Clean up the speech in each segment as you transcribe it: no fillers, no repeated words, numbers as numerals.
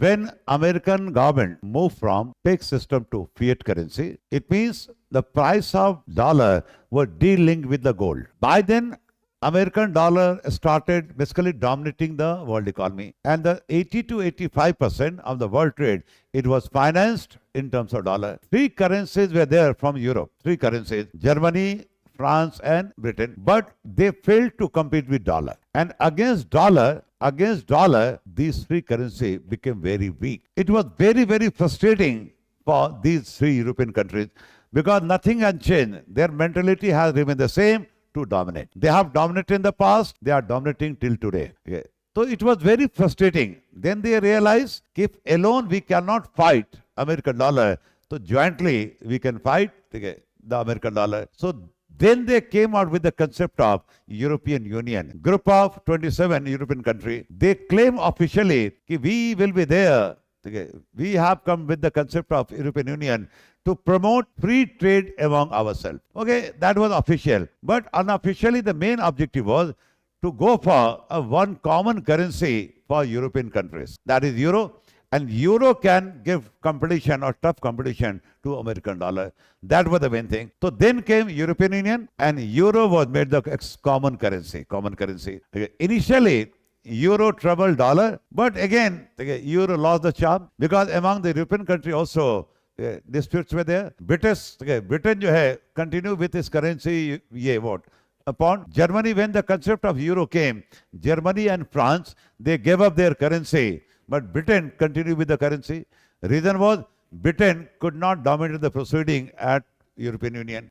when American government moved from peg system to fiat currency, it means the price of dollar was de-linked with the gold. By then, American dollar started basically dominating the world economy, and the 80 to 85% of the world trade, it was financed in terms of dollar. Three currencies were there from Europe. Three currencies: Germany, France, and Britain. But they failed to compete with dollar. And against dollar, these three currencies became very weak. It was very, very frustrating for these three European countries because nothing has changed. Their mentality has remained the same, to dominate. They have dominated in the past, they are dominating till today. Okay. So it was very frustrating. Then they realized if alone we cannot fight American dollar, so jointly we can fight the American dollar. So then they came out with the concept of European Union. Group of 27 European countries. They claim officially that we will be there. We have come with the concept of European Union to promote free trade among ourselves. Okay, that was official. But unofficially, the main objective was to go for one common currency for European countries. That is euro. And euro can give competition or tough competition to American dollar. That was the main thing. So then came European Union, and euro was made the common currency. Okay. Initially, euro troubled dollar, but again, euro lost the charm because among the European countries also disputes were there. Britain जो है continue with its currency upon Germany. When the concept of euro came, Germany and France, they gave up their currency, but Britain continued with the currency. Reason was Britain could not dominate the proceeding at European Union.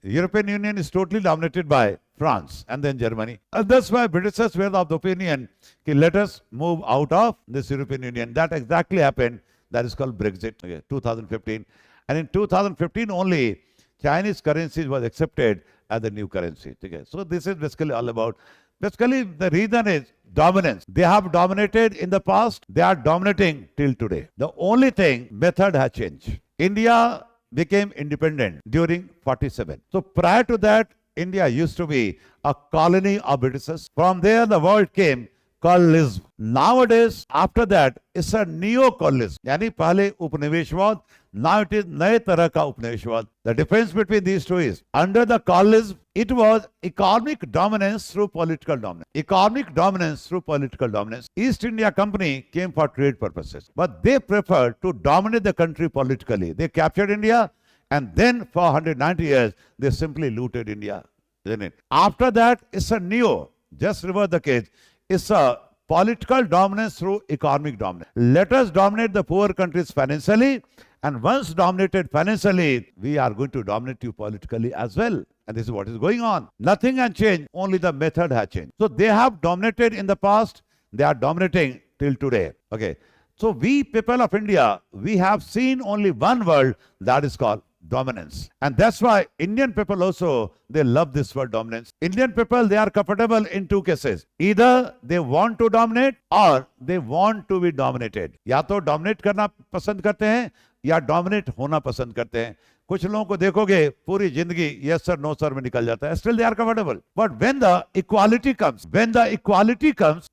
European Union is totally dominated by France and then Germany. And that's why Britishers were of the opinion, let us move out of this European Union. That exactly happened. That is called Brexit, 2015. And in 2015 only, Chinese currency was accepted as the new currency. So this is basically all about. Basically, the reason is dominance. They have dominated in the past. They are dominating till today. The only thing, method has changed. India became independent during 47. So prior to that, India used to be a colony of Britishers. From there, the word came colonialism. Nowadays, after that, it's a neo-colonialism. यानी पहले उपनिवेशवाद, now it is नए तरह का उपनिवेशवाद. The difference between these two is, under the colonialism, it was economic dominance through political dominance. Economic dominance through political dominance. East India Company came for trade purposes, but they preferred to dominate the country politically. They captured India, and then for 190 years, they simply looted India. Isn't it? After that, it's a neo. Just reverse the case. It's a political dominance through economic dominance. Let us dominate the poor countries financially, and once dominated financially, we are going to dominate you politically as well. And this is what is going on. Nothing has changed, only the method has changed. So they have dominated in the past, they are dominating till today. Okay. So we people of India, we have seen only one word, that is called dominance. And that's why Indian people also, they love this word dominance. Indian people, they are comfortable in two cases. Either they want to dominate or they want to be dominated. या तो dominate करना पसंद करते हैं या dominate होना पसंद करते हैं. कुछ लोगों को देखोगे पूरी जिंदगी yes sir no sir में निकल जाता है. Still they are comfortable. But when the equality comes,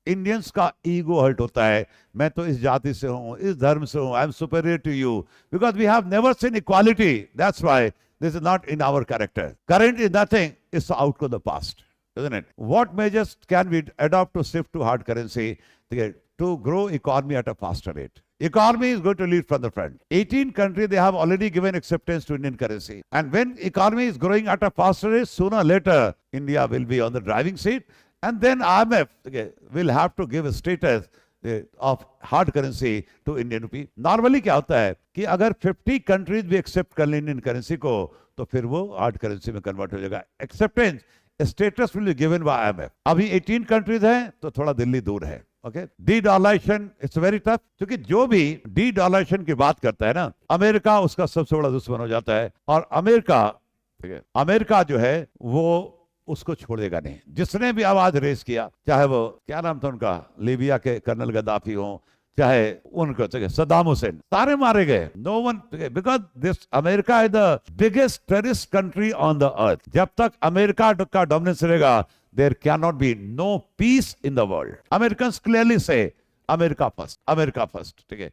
Indians का ego hurt होता है. मैं तो इस जाति से हूँ, इस धर्म से हूँ. I am superior to you. Because we have never seen equality. That's why this is not in our character. Current is nothing. It's the outcome of the past. Isn't it? What measures can we adopt to shift to hard currency to grow economy at a faster rate? Economy is going to lead from the front. 18 countries, they have already given acceptance to Indian currency. And when economy is growing at a faster rate, sooner or later, India will be on the driving seat. And then IMF will have to give a status of hard currency to Indian rupee. Normally क्या होता है कि अगर 50 countries भी accept कर लें Indian currency को, तो फिर वो hard currency में convert हो जाएगा. Acceptance, status will be given by IMF. अभी 18 countries हैं, तो थोड़ा दिल्ली दूर है. Okay? De-dollarization, it's very tough. क्योंकि जो भी de-dollarization की बात करता है ना, अमेरिका उसका सबसे बड़ा दुश्मन हो जाता है. और अमेरिका जो है वो उसको छोड़ेगा नहीं. जिसने भी आवाज रेस किया, चाहे वो क्या नाम था उनका, लीबिया के कर्नल गद्दाफी हो, चाहे उनको सद्दाम हुसैन, सारे मारे गए. No one, because this America is the biggest terrorist country on the earth. जब तक अमेरिका का डोमिनेंस रहेगा, there cannot be no peace in the world. Americans clearly say, America first, America first, ठीक है।